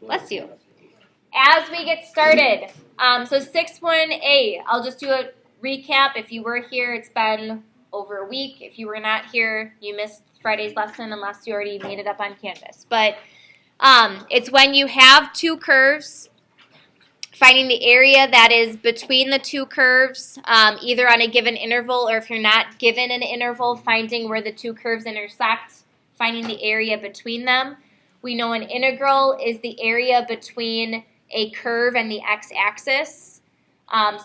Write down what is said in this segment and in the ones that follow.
Bless you. As we get started, so 6-1A, I'll just do a recap. If you were here, it's been over a week. If you were not here, you missed Friday's lesson unless you already made it up on Canvas. But it's when you have two curves, finding the area that is between the two curves, either on a given interval or if you're not given an interval, finding where the two curves intersect, finding the area between them. We know an integral is the area between a curve and the x-axis.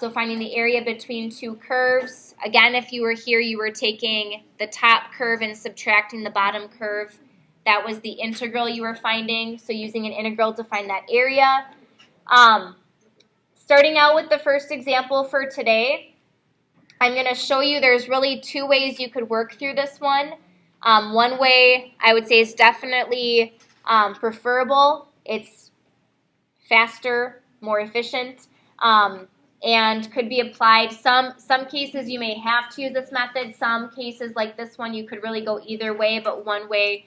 So finding the area between two curves. Again, if you were here, you were taking the top curve and subtracting the bottom curve. That was the integral you were finding. So using an integral to find that area. Starting out with the first example for today, I'm going to show you there's really two ways you could work through this one. One way I would say is definitely preferable. It's faster, more efficient, and could be applied. Some cases you may have to use this method. Some cases like this one you could really go either way, but one way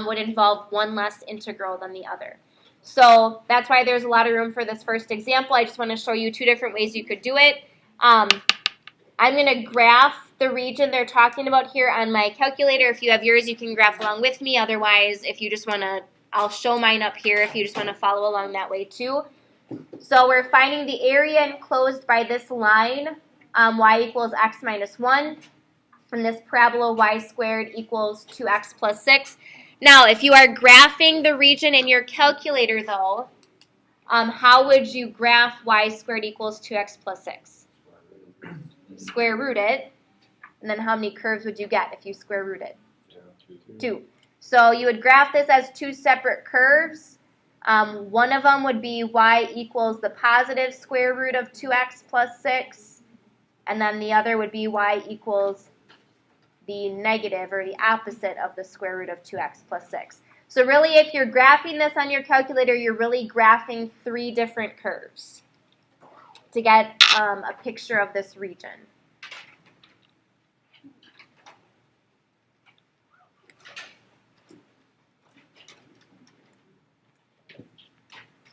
would involve one less integral than the other. So that's why there's a lot of room for this first example. I just want to show you two different ways you could do it. I'm going to graph the region they're talking about here on my calculator. If you have yours, you can graph along with me. Otherwise, if you just want to, I'll show mine up here if you just want to follow along that way too. So we're finding the area enclosed by this line, y equals x minus 1. And this parabola y squared equals 2x plus 6. Now, if you are graphing the region in your calculator, though, how would you graph y squared equals 2x plus 6? Square root it. And then how many curves would you get if you square root it? 2. So you would graph this as two separate curves. One of them would be y equals the positive square root of 2x plus 6. And then the other would be y equals the negative or the opposite of the square root of 2x plus 6. So really, if you're graphing this on your calculator, you're really graphing three different curves to get a picture of this region.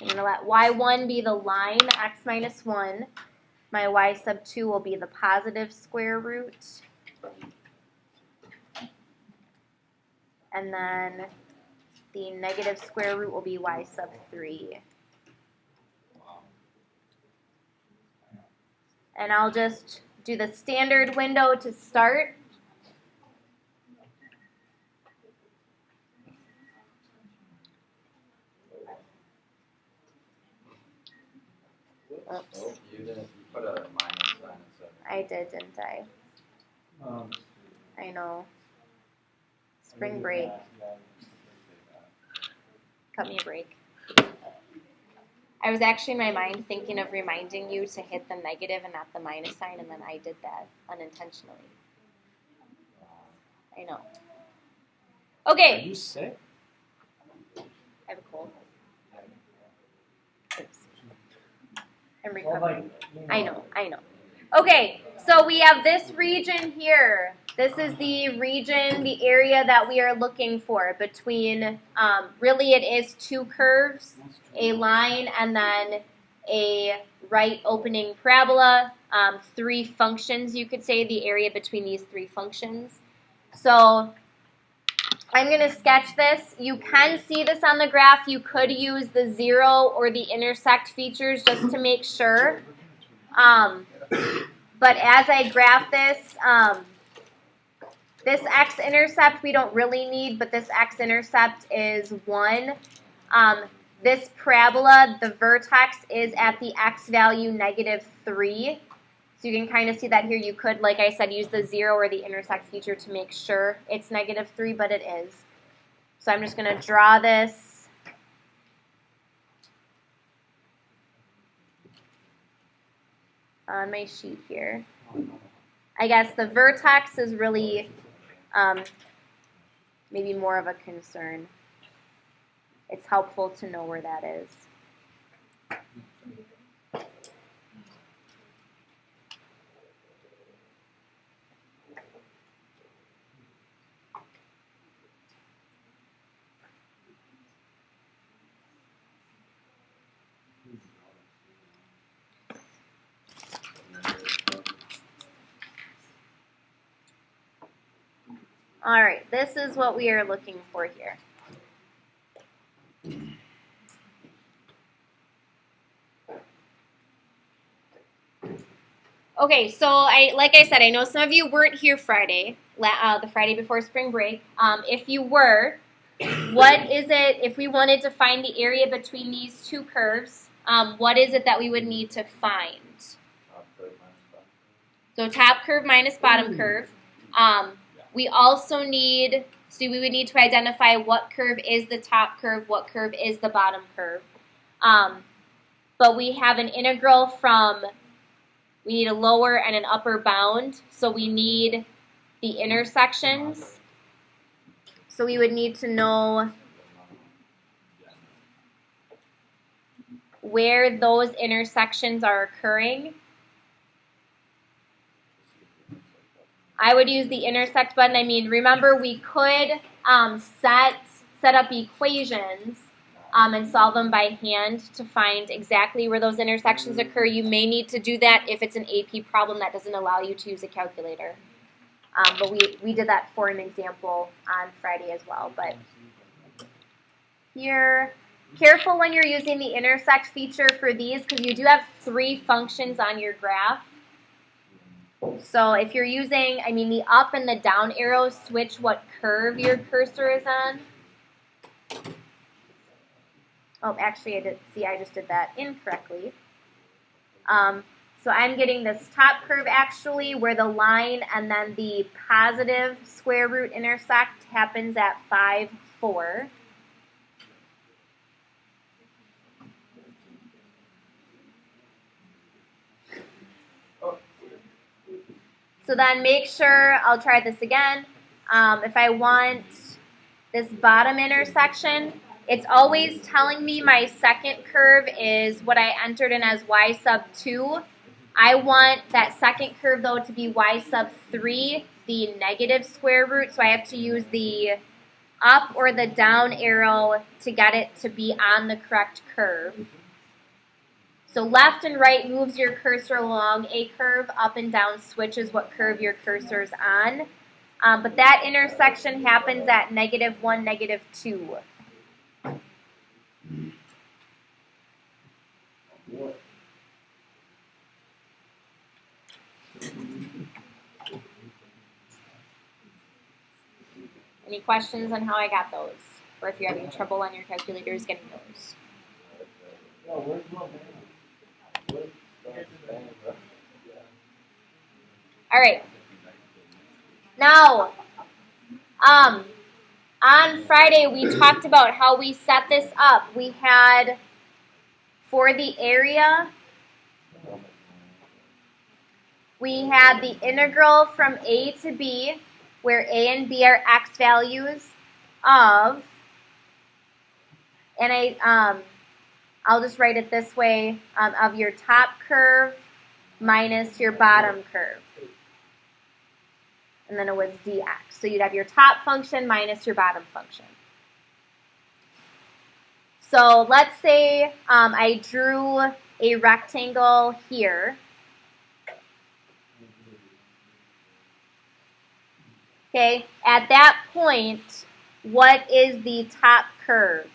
I'm going to let y1 be the line, x minus 1. My y sub 2 will be the positive square root. And then the negative square root will be y sub 3. And I'll just do the standard window to start. Oops. You put a minus sign instead. I did, didn't I? I know. Spring break. Cut me a break. I was actually in my mind thinking of reminding you to hit the negative and not the minus sign, and then I did that unintentionally. I know. Okay. Are you sick? I have a cold. Oops. I'm recovering. I know. Okay, so we have this region here. This is the region, the area that we are looking for between, really it is two curves, a line and then a right opening parabola, three functions, you could say, the area between these three functions. So I'm going to sketch this. You can see this on the graph. You could use the zero or the intersect features just to make sure. But as I graph this, this x-intercept we don't really need, but this x-intercept is 1. This parabola, the vertex is at the x value negative 3. So you can kind of see that here. You could, like I said, use the zero or the intersect feature to make sure it's negative 3, but it is. So I'm just going to draw this. On my sheet here. I guess the vertex is really maybe more of a concern. It's helpful to know where that is. All right, this is what we are looking for here. Okay, so like I said, I know some of you weren't here Friday, the Friday before spring break. If you were, what is it, if we wanted to find the area between these two curves, what is it that we would need to find? So top curve minus bottom curve. We also need, so we would need to identify what curve is the top curve, what curve is the bottom curve. But we have an integral from, we need a lower and an upper bound, so we need the intersections. So we would need to know where those intersections are occurring. I would use the intersect button. I mean, remember we could set up equations and solve them by hand to find exactly where those intersections occur. You may need to do that if it's an AP problem that doesn't allow you to use a calculator. But we did that for an example on Friday as well. But here, careful when you're using the intersect feature for these because you do have 3 functions on your graph. So if you're using, I mean, the up and the down arrows switch what curve your cursor is on. Oh, actually, I just did that incorrectly. So I'm getting this top curve actually where the line and then the positive square root intersect happens at 5, 4. So then make sure, I'll try this again. If I want this bottom intersection, it's always telling me my second curve is what I entered in as y sub 2. I want that second curve, though, to be y sub 3, the negative square root, so I have to use the up or the down arrow to get it to be on the correct curve. So left and right moves your cursor along a curve, up and down switches what curve your cursor's on. But that intersection happens at -1, -2. Any questions on how I got those? Or if you're having trouble on your calculators getting those? All right. Now, on Friday, we talked about how we set this up. We had, for the area, we had the integral from a to b, where a and b are x values of, and I'll just write it this way, of your top curve minus your bottom curve. And then it was dx. So you'd have your top function minus your bottom function. So let's say I drew a rectangle here. Okay, at that point, what is the top curve?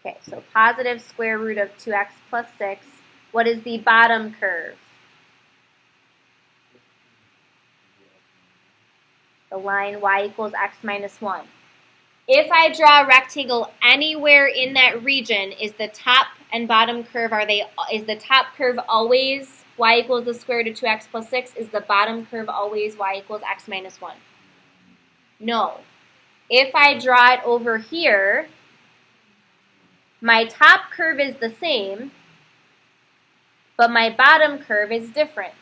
Okay, so positive square root of 2x plus 6. What is the bottom curve? The line y equals x minus 1. If I draw a rectangle anywhere in that region, is the top and bottom curve, is the top curve always y equals the square root of 2x plus 6? Is the bottom curve always y equals x minus 1? No. If I draw it over here, my top curve is the same, but my bottom curve is different.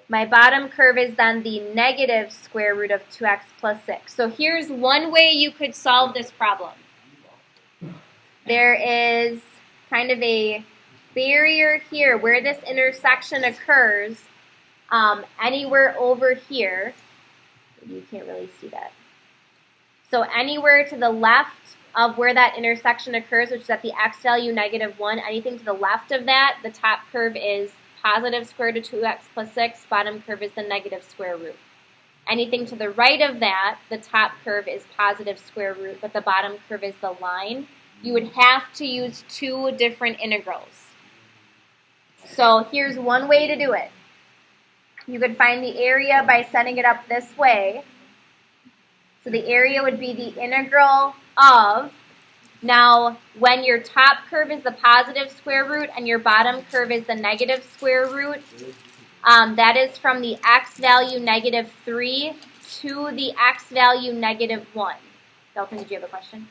My bottom curve is then the negative square root of 2x plus 6. So here's one way you could solve this problem. There is kind of a barrier here where this intersection occurs, anywhere over here. You can't really see that. So anywhere to the left of where that intersection occurs, which is at the x value -1. Anything to the left of that, the top curve is positive square root of 2x plus 6. Bottom curve is the negative square root. Anything to the right of that, the top curve is positive square root, but the bottom curve is the line. You would have to use two different integrals. So here's one way to do it. You could find the area by setting it up this way. So the area would be the integral of, now when your top curve is the positive square root and your bottom curve is the negative square root, that is from the x value -3 to the x value -1. Dalton, did you have a question?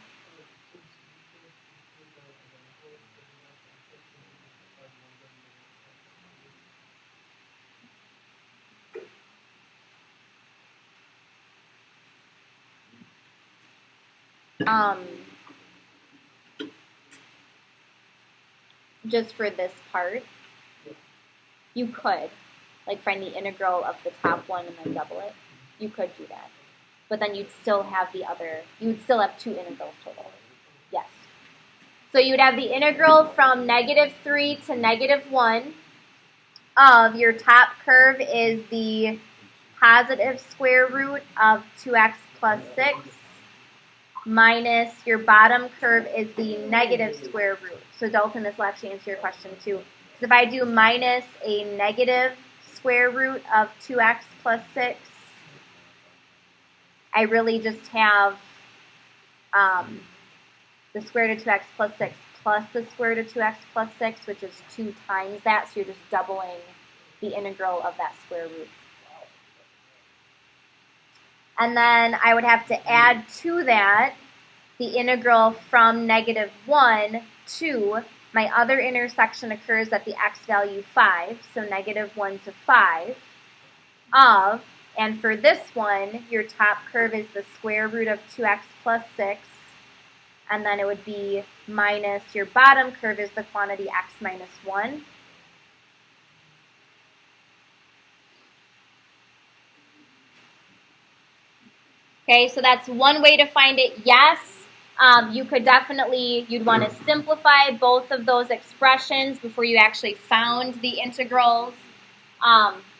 Just for this part, you could, like, find the integral of the top one and then double it. You could do that. But then you'd still have you would still have two integrals total. Yes. So you would have the integral from -3 to -1 of your top curve is the positive square root of 2x plus 6 minus your bottom curve is the negative square root. So Dalton, this will actually answer your question too. Because if I do minus a negative square root of 2x plus 6, I really just have the square root of 2x plus 6 plus the square root of 2x plus 6, which is 2 times that, so you're just doubling the integral of that square root. And then I would have to add to that the integral from -1 to, my other intersection occurs at the x value 5, so -1 to 5, of, and for this one, your top curve is the square root of 2x plus 6, and then it would be minus, your bottom curve is the quantity x minus 1. Okay, so that's one way to find it. Yes, you could definitely, you'd want to simplify both of those expressions before you actually found the integrals.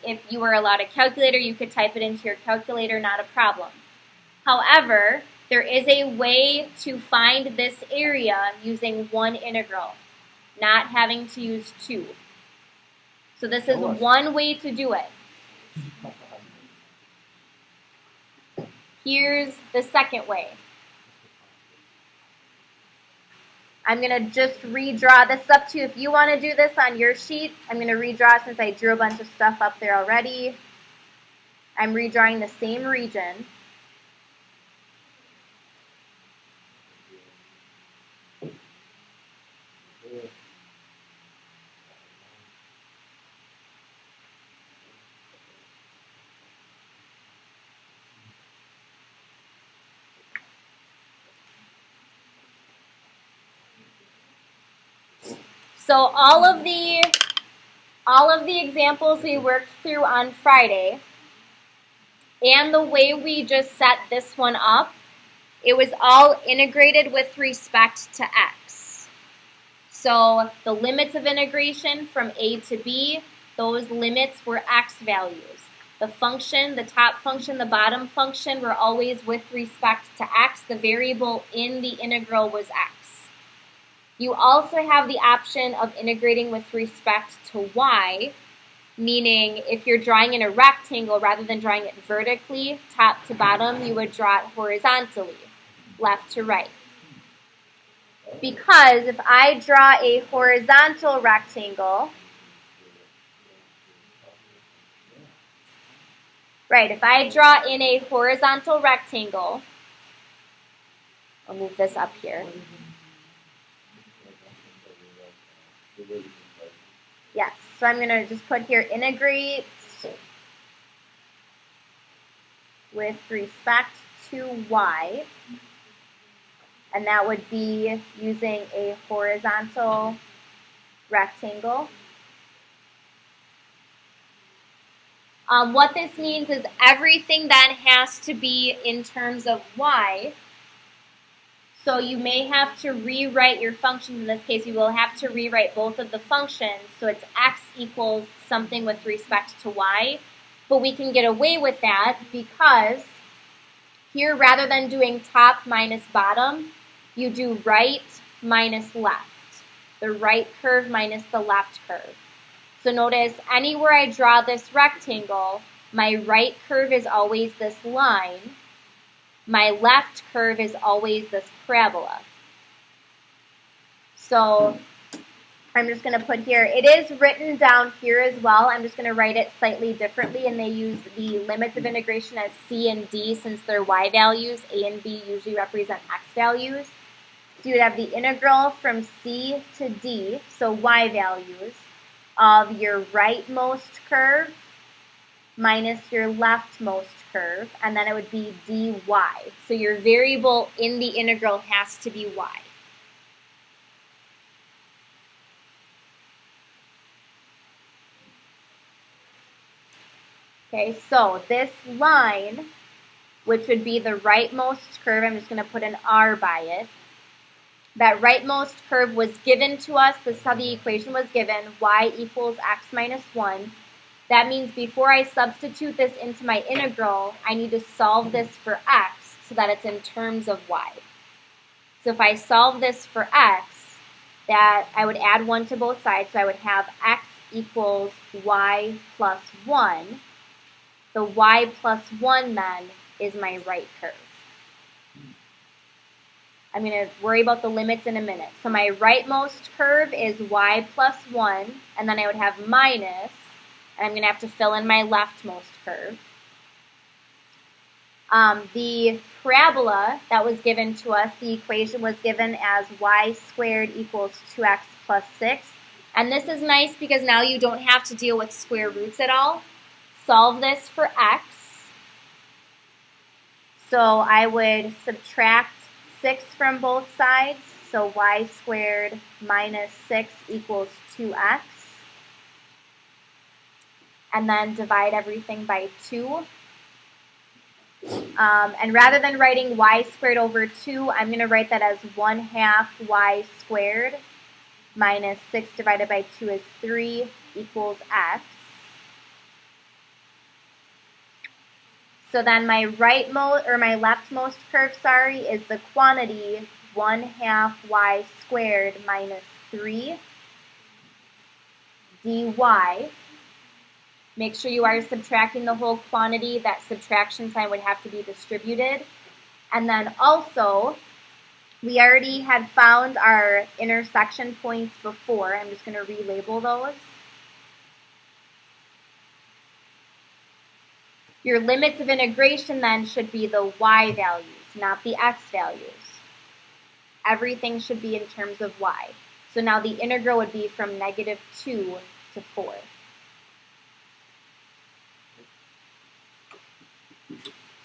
If you were allowed a calculator, you could type it into your calculator, not a problem. However, there is a way to find this area using one integral, not having to use two. So this is one way to do it. Here's the second way. I'm going to just redraw. This is up to you. If you want to do this on your sheet, I'm going to redraw since I drew a bunch of stuff up there already. I'm redrawing the same region. So all of the examples we worked through on Friday and the way we just set this one up, it was all integrated with respect to x. So the limits of integration from a to b, those limits were x values. The function, the top function, the bottom function were always with respect to x. The variable in the integral was x. You also have the option of integrating with respect to y, meaning if you're drawing in a rectangle, rather than drawing it vertically, top to bottom, you would draw it horizontally, left to right. Because if I draw a horizontal rectangle, right, if I draw in a horizontal rectangle, I'll move this up here. Yes, so I'm going to just put here integrate with respect to y, and that would be using a horizontal rectangle. What this means is everything then has to be in terms of y. So you may have to rewrite your functions. In this case, you will have to rewrite both of the functions. So it's x equals something with respect to y. But we can get away with that because here, rather than doing top minus bottom, you do right minus left. The right curve minus the left curve. So notice anywhere I draw this rectangle, my right curve is always this line. My left curve is always this parabola. So I'm just going to put here, it is written down here as well. I'm just going to write it slightly differently, and they use the limits of integration as c and d since they're y values. A and b usually represent x values. So you would have the integral from c to d, so y values, of your rightmost curve minus your leftmost curve, and then it would be dy. So your variable in the integral has to be y. Okay, so this line, which would be the rightmost curve, I'm just going to put an r by it. That rightmost curve was given to us. This is how the equation was given, y equals x minus 1. That means before I substitute this into my integral, I need to solve this for x so that it's in terms of y. So if I solve this for x, that I would add 1 to both sides, so I would have x equals y plus 1. The y plus 1 then is my right curve. I'm going to worry about the limits in a minute. So my rightmost curve is y plus 1, and then I would have minus, and I'm going to have to fill in my leftmost curve. The parabola that was given to us, the equation was given as y squared equals 2x plus 6. And this is nice because now you don't have to deal with square roots at all. Solve this for x. So I would subtract 6 from both sides. So y squared minus 6 equals 2x. And then divide everything by 2. And rather than writing y squared over 2, I'm going to write that as 1/2 y squared minus 6 divided by 2 is 3 equals x. So then my my leftmost curve, is the quantity 1/2 y squared minus 3 dy. Make sure you are subtracting the whole quantity. That subtraction sign would have to be distributed. And then also, we already had found our intersection points before. I'm just going to relabel those. Your limits of integration then should be the y values, not the x values. Everything should be in terms of y. So now the integral would be from -2 to 4.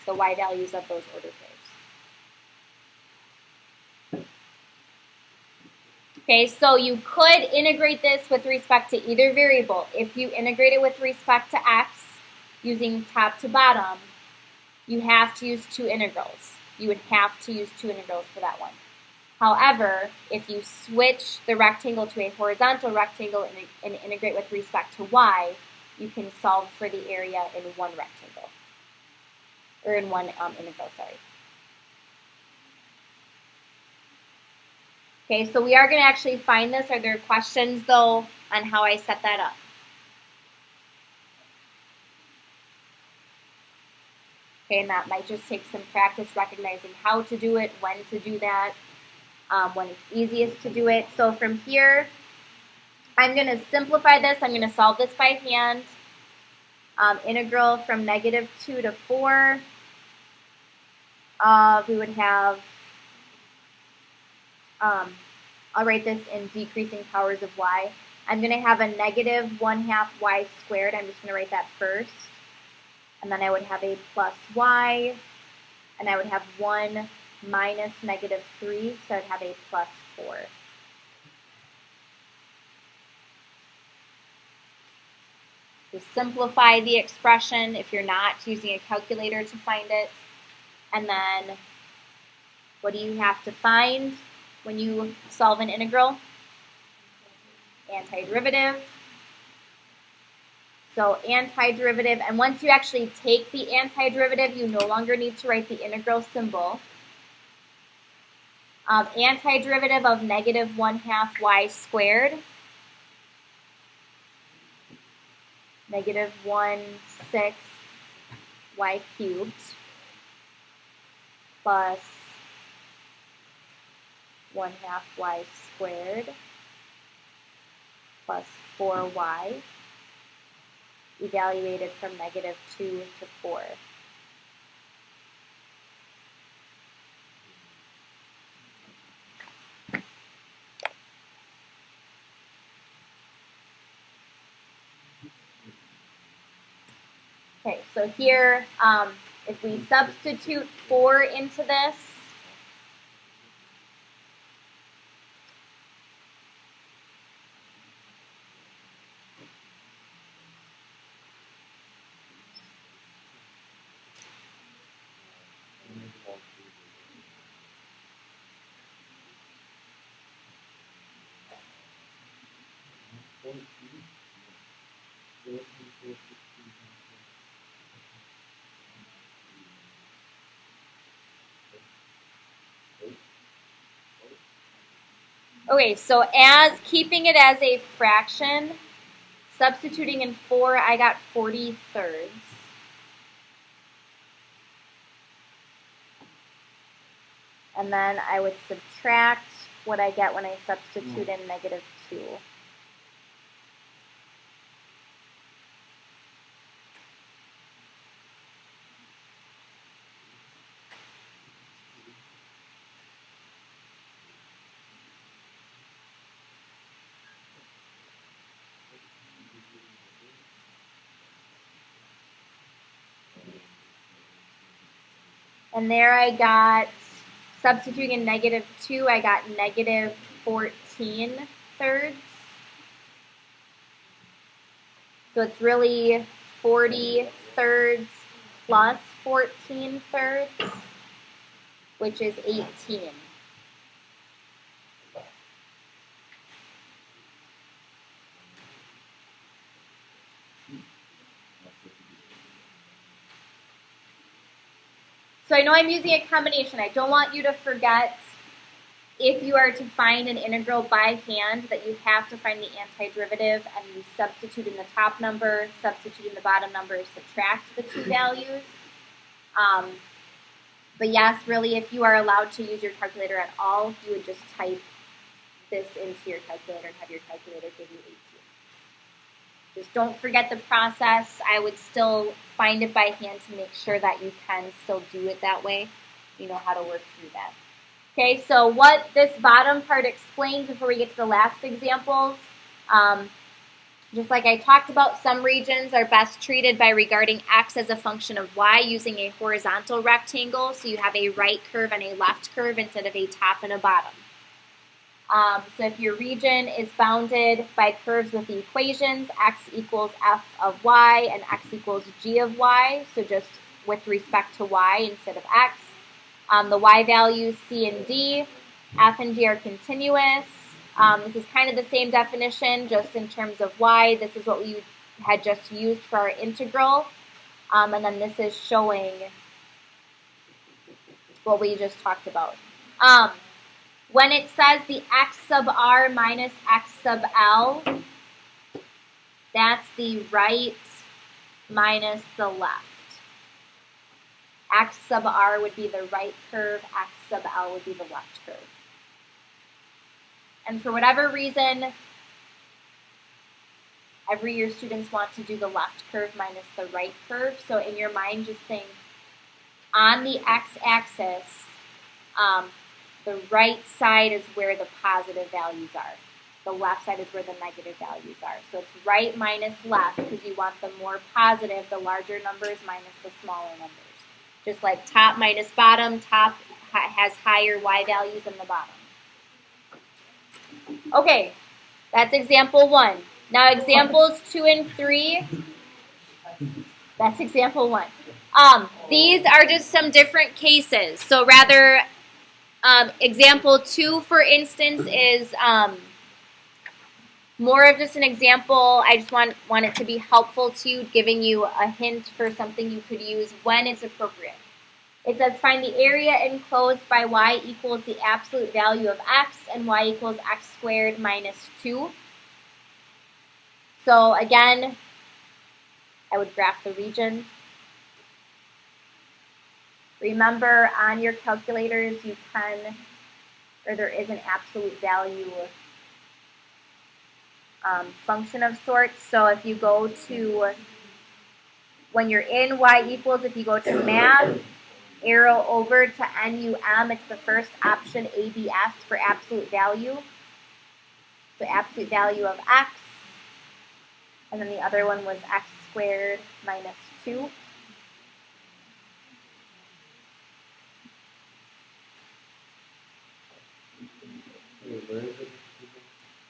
The y values of those order pairs. Okay, so you could integrate this with respect to either variable. If you integrate it with respect to x, using top to bottom, you have to use 2 integrals. You would have to use 2 integrals for that one. However, if you switch the rectangle to a horizontal rectangle and integrate with respect to y, you can solve for the area in one rectangle. Or in one integral, sorry. Okay, so we are going to actually find this. Are there questions, though, on how I set that up? Okay, and that might just take some practice recognizing how to do it, when to do that, when it's easiest to do it. So from here, I'm going to simplify this. I'm going to solve this by hand. Integral from -2 to 4. We would have, I'll write this in decreasing powers of y. I'm going to have a -1/2 y squared. I'm just going to write that first. And then I would have a plus y, and I would have 1 minus -3, so I'd have a plus 4. So simplify the expression if you're not using a calculator to find it. And then What do you have to find when you solve an integral? Antiderivative. So antiderivative, and once you actually take the antiderivative, you no longer need to write the integral symbol. Antiderivative of negative 1/2 y squared, negative 1/6 y cubed, plus 1/2 y squared, plus 4y, evaluated from negative 2 to 4. Okay, so here, if we substitute 4 into this, okay, so as keeping it as a fraction, substituting in 4, I got 40/3. And then I would subtract what I get when I substitute in negative 2. And there I got, substituting in negative 2, I got negative 14/3. So it's really 40/3 plus 14/3, which is 18. So I know I'm using a combination. I don't want you to forget, if you are to find an integral by hand, that you have to find the antiderivative, and you substitute in the top number, substitute in the bottom number, subtract the two values. But yes, really, if you are allowed to use your calculator at all, you would just type this into your calculator and have your calculator give you 18. Just don't forget the process. I would still find it by hand to make sure that you can still do it that way. You know how to work through that. Okay, so what this bottom part explains before we get to the last examples, just like I talked about, some regions are best treated by regarding x as a function of y using a horizontal rectangle, so you have a right curve and a left curve instead of a top and a bottom. So if your region is bounded by curves with the equations x equals f of y and x equals g of y, so just with respect to y instead of x, the y values c and d, f and g are continuous. This is kind of the same definition, just in terms of y. This is what we had just used for our integral. And then this is showing what we just talked about. When it says the x sub r minus x sub l, that's the right minus the left. X sub r would be the right curve, x sub l would be the left curve. And for whatever reason, every year students want to do the left curve minus the right curve. So in your mind, just think on the x-axis, the right side is where the positive values are. The left side is where the negative values are. So it's right minus left because you want the more positive, the larger numbers minus the smaller numbers. Just like top minus bottom, top has higher y values than the bottom. Okay, that's example 1. Now examples 2 and 3, that's example 1. These are just some different cases. So rather Example 2, for instance, is more of just an example. I just want it to be helpful to you, giving you a hint for something you could use when it's appropriate. It says find the area enclosed by y equals the absolute value of x and y equals x squared minus 2. So again, I would graph the region. Remember, on your calculators, you can, or there is an absolute value function of sorts. So if you go to, when you're in y equals, if you go to math, arrow over to NUM, it's the first option, ABS, for absolute value. So absolute value of x. And then the other one was x squared minus 2.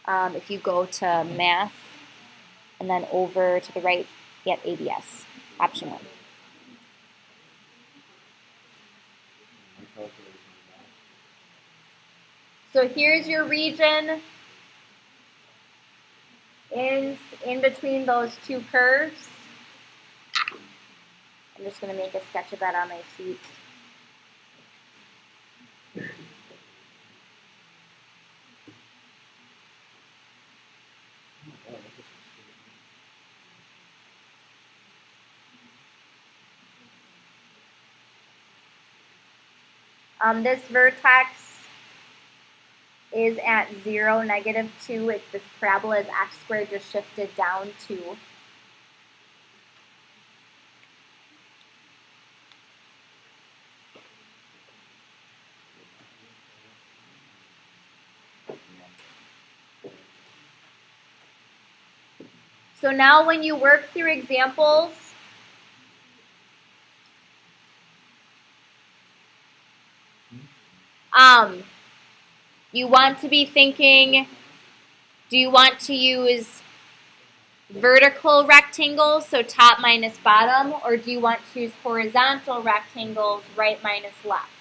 If you go to math and then over to the right, yep, ABS, option 1. So here's your region in between those two curves. I'm just going to make a sketch of that on my sheet. This vertex is at 0, negative 2. This parabola is x squared just shifted down 2. So now when you work through examples, you want to be thinking, do you want to use vertical rectangles, so top minus bottom, or do you want to use horizontal rectangles, right minus left?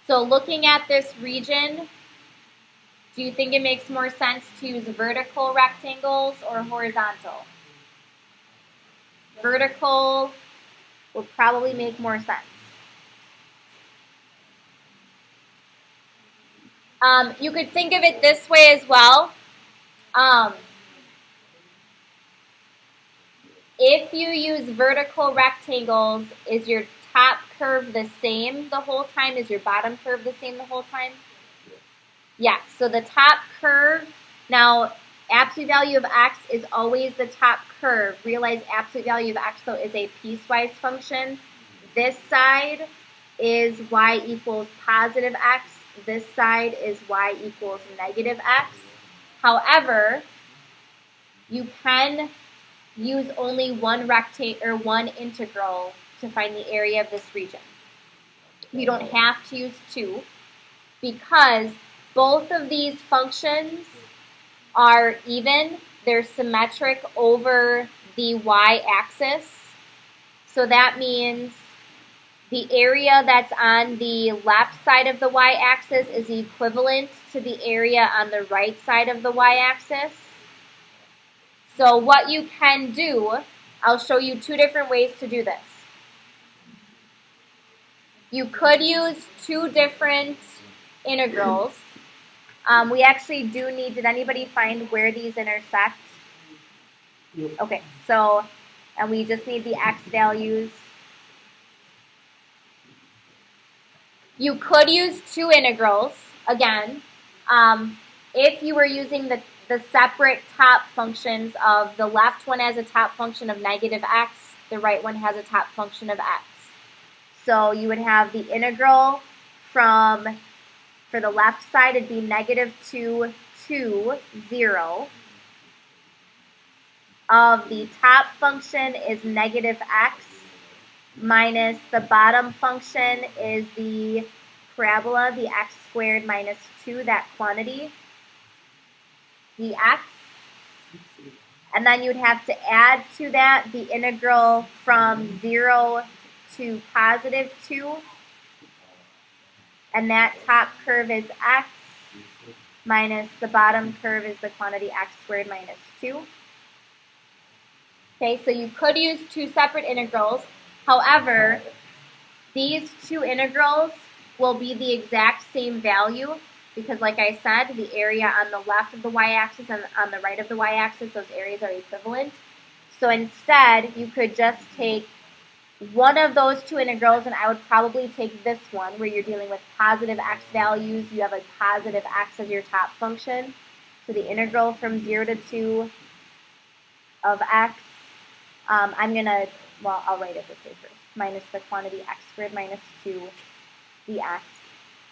So looking at this region, do you think it makes more sense to use vertical rectangles or horizontal? Vertical would probably make more sense. You could think of it this way as well. If you use vertical rectangles, is your top curve the same the whole time? Is your bottom curve the same the whole time? Yes, so the top curve, now absolute value of x is always the top curve. Realize absolute value of x, though, is a piecewise function. This side is y equals positive x. This side is y equals negative x. However, you can use only one rectangle or one integral to find the area of this region. You don't have to use two because both of these functions are even. They're symmetric over the y-axis. So that means the area that's on the left side of the y-axis is equivalent to the area on the right side of the y-axis. So what you can do, I'll show you two different ways to do this. You could use two different integrals. We actually do need, did anybody find where these intersect? Okay, so, and we just need the x values. You could use two integrals, again, if you were using the separate top functions of the left one has a top function of negative x, the right one has a top function of x. So you would have the integral from, for the left side, it'd be negative 2 to 0 of the top function is negative x minus the bottom function is the parabola, the x squared minus 2, that quantity, the x. And then you'd have to add to that the integral from 0 to positive 2. And that top curve is x minus the bottom curve is the quantity x squared minus 2. Okay, so you could use two separate integrals. However, these two integrals will be the exact same value because, like I said, the area on the left of the y-axis and on the right of the y-axis, those areas are equivalent. So instead, you could just take one of those two integrals, and I would probably take this one where you're dealing with positive x values. You have a positive x as your top function. So the integral from 0 to 2 of x, I'm going to, well, I'll write it this way first, minus the quantity x squared minus 2 dx.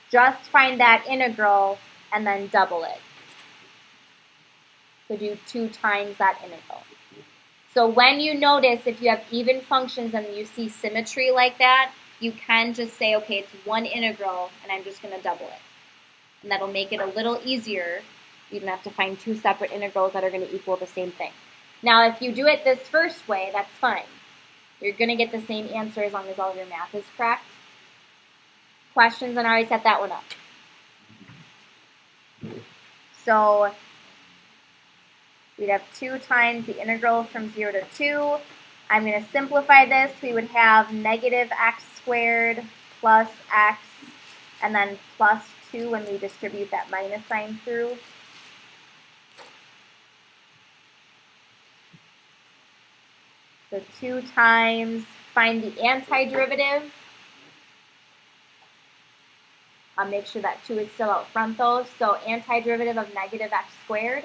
Just find that integral and then double it. So do 2 times that integral. So when you notice if you have even functions and you see symmetry like that, you can just say, okay, it's one integral and I'm just going to double it. And that'll make it a little easier. You don't have to find two separate integrals that are going to equal the same thing. Now, if you do it this first way, that's fine. You're going to get the same answer as long as all of your math is correct. Questions? And I already set that one up. So we'd have 2 times the integral from 0 to 2. I'm going to simplify this. We would have negative x squared plus x, and then plus 2 when we distribute that minus sign through. So 2 times, find the antiderivative. I'll make sure that 2 is still out front though. So antiderivative of negative x squared.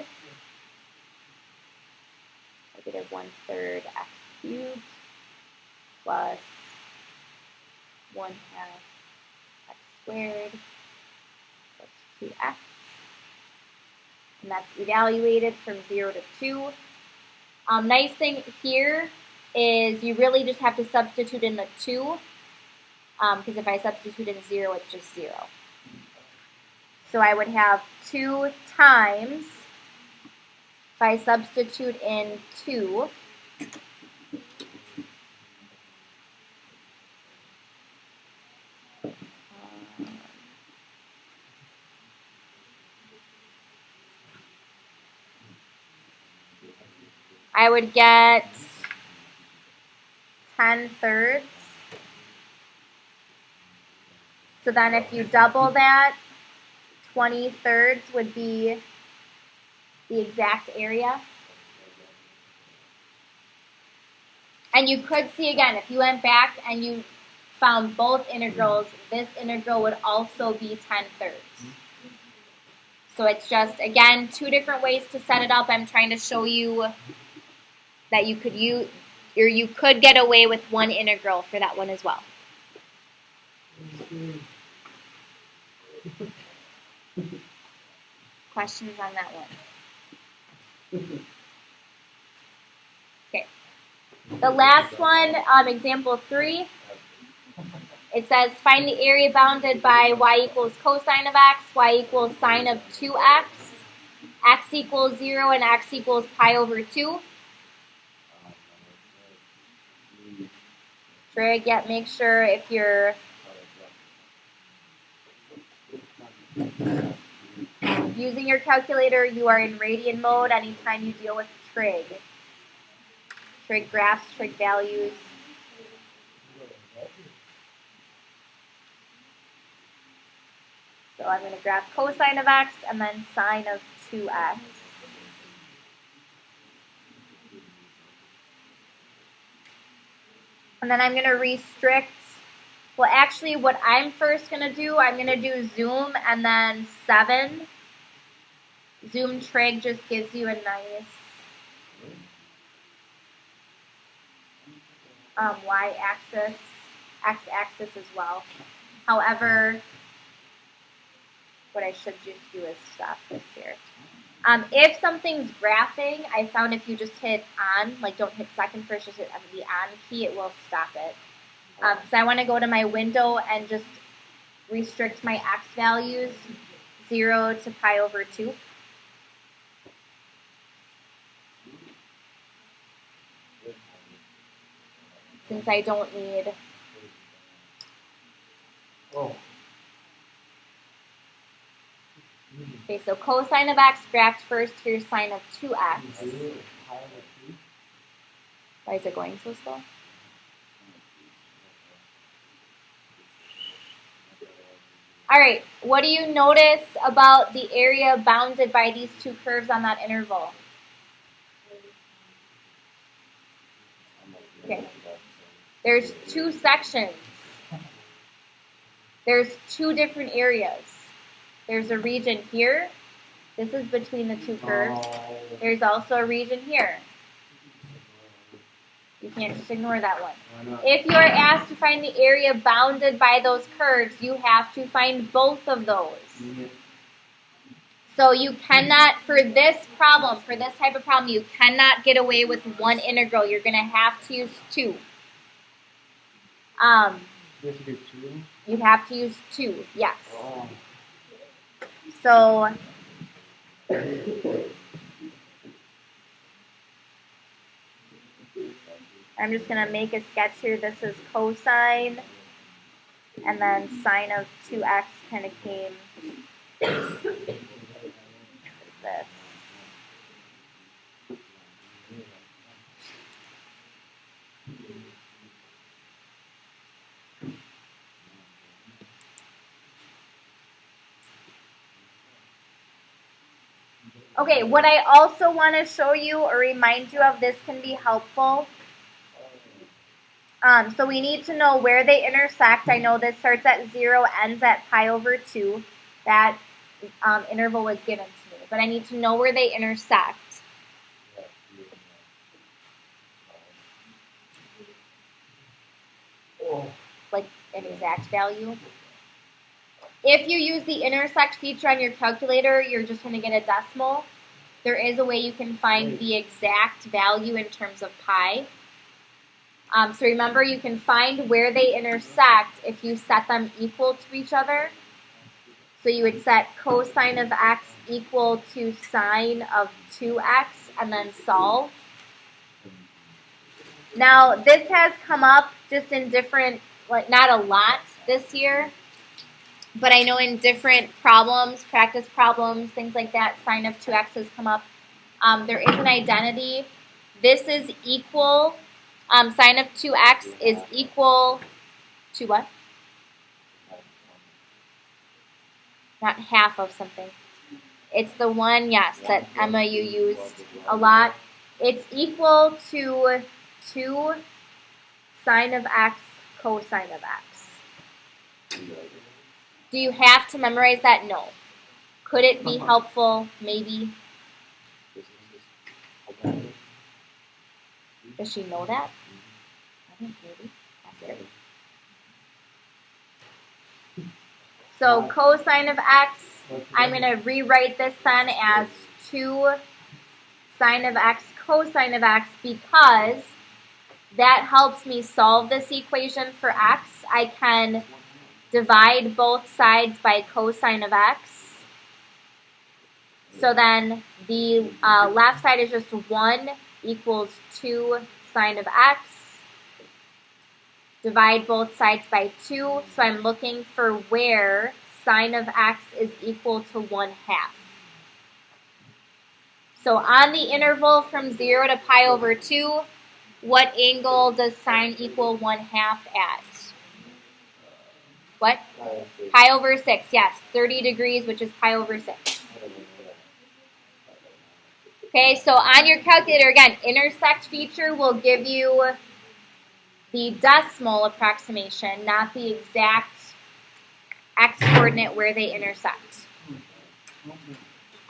Negative 1/3 x cubed plus 1/2 x squared plus 2x. And that's evaluated from 0 to 2. Nice thing here is you really just have to substitute in the 2, because if I substitute in 0, it's just 0. So I would have 2 times, if I substitute in 2, I would get 10/3. So then if you double that, 20/3 would be the exact area. And you could see again, if you went back and you found both integrals, this integral would also be 10/3. So it's just, again, 2 different ways to set it up. I'm trying to show you that you could use, or you could get away with one integral for that one as well. Questions on that one? Okay. The last one, example 3, it says find the area bounded by y equals cosine of x, y equals sine of 2x, x equals 0, and x equals pi over 2. Trig, yeah, make sure if you're using your calculator, you are in radian mode anytime you deal with trig. Trig graphs, trig values. So I'm going to graph cosine of x and then sine of 2x. And then I'm going to restrict. Well, actually, what I'm first going to do, I'm going to do zoom and then 7. Zoom trig just gives you a nice y-axis, x-axis as well. However, what I should just do is stop this here. If something's graphing, I found if you just hit on, like don't hit second first, just hit the on key, it will stop it. So I want to go to my window and just restrict my x values, 0 to pi over 2. Since I don't need Okay, so cosine of x, graphed first, here's sine of 2x. Why is it going so slow? All right, what do you notice about the area bounded by these two curves on that interval? Okay. There's two sections. There's two different areas. There's a region here. This is between the two curves. There's also a region here. You can't just ignore that one. If you're asked to find the area bounded by those curves, you have to find both of those. So you cannot, for this problem, for this type of problem, you cannot get away with one integral. You're going to have to use two. You have to use two, yes. So I'm just going to make a sketch here. This is cosine, and then sine of 2x kind of came this. Okay, what I also want to show you or remind you of, this can be helpful. So we need to know where they intersect. I know this starts at 0, ends at pi over 2. That interval was given to me. But I need to know where they intersect. Like an exact value. If you use the intersect feature on your calculator, you're just going to get a decimal. There is a way you can find the exact value in terms of pi. So remember, you can find where they intersect if you set them equal to each other. So you would set cosine of x equal to sine of 2x and then solve. Now, this has come up just in different, like not a lot this year, but I know in different problems, practice problems, things like that, sine of 2x has come up. There is an identity. This is equal. Sine of 2x is equal to what? Not half of something. It's the one, yes, that Emma, you used a lot. It's equal to 2 sine of x cosine of x. Do you have to memorize that? No. Could it be helpful? Maybe. Does she know that? I think maybe. Ask her. So cosine of x, I'm going to rewrite this then as 2 sine of x cosine of x because that helps me solve this equation for x. I can divide both sides by cosine of x. So then the left side is just 1 equals 2 sine of x. Divide both sides by 2. So I'm looking for where sine of x is equal to 1/2. So on the interval from 0 to pi over 2, what angle does sine equal 1/2 at? What? Pi over 6, yes. 30 degrees, which is pi over 6. Okay, so on your calculator, again, intersect feature will give you the decimal approximation, not the exact x-coordinate where they intersect.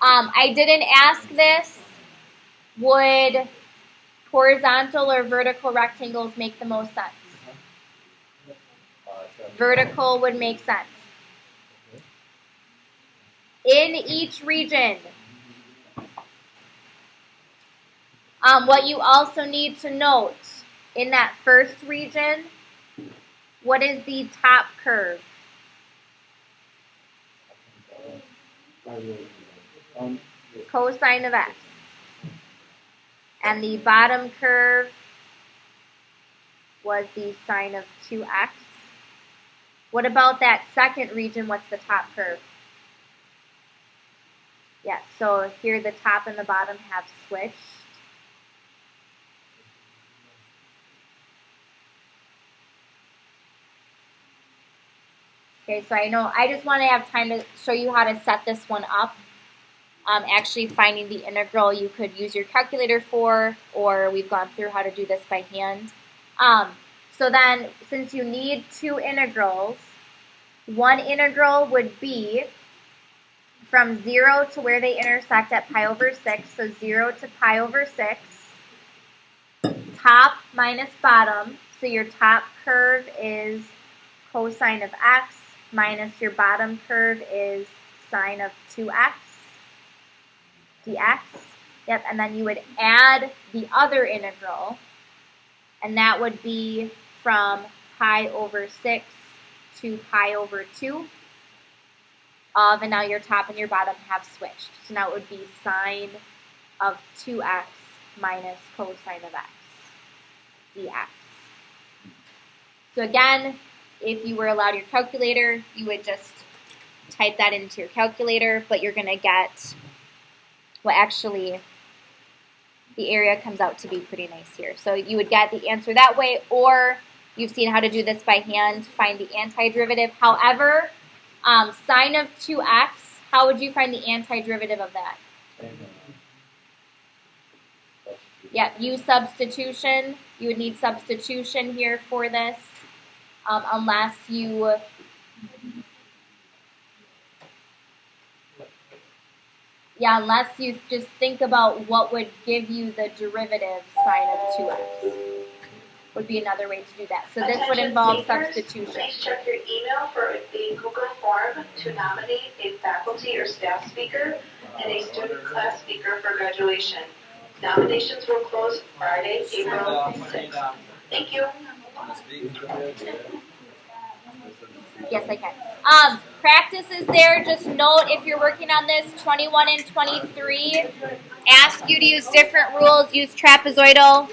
I didn't ask this. Would horizontal or vertical rectangles make the most sense? Vertical would make sense. In each region, what you also need to note, in that first region, what is the top curve? Cosine of x. And the bottom curve was the sine of 2x. What about that second region? What's the top curve? Yeah, so here the top and the bottom have switched. Okay, so I know I just want to have time to show you how to set this one up. Actually finding the integral you could use your calculator for, or we've gone through how to do this by hand. So then, since you need two integrals, one integral would be from 0 to where they intersect at pi over 6, so 0 to pi over 6, top minus bottom, so your top curve is cosine of x, minus your bottom curve is sine of 2x dx. Yep, and then you would add the other integral, and that would be from pi over 6 to pi over 2 of, and now your top and your bottom have switched. So now it would be sine of 2x minus cosine of x dx. So again, if you were allowed your calculator, you would just type that into your calculator, but you're going to get, well, actually, the area comes out to be pretty nice here. So you would get the answer that way, or you've seen how to do this by hand, find the antiderivative. However, sine of 2x, how would you find the antiderivative of that? Yep, use substitution. You would need substitution here for this, unless you just think about what would give you the derivative sine of 2x. Would be another way to do that. So this would involve substitution. Please check your email for the Google form to nominate a faculty or staff speaker and a student class speaker for graduation. Nominations will close Friday, April 6th. Thank you. Yes, I can. Practice is there. Just note if you're working on this, 21 and 23, ask you to use different rules. Use trapezoidal.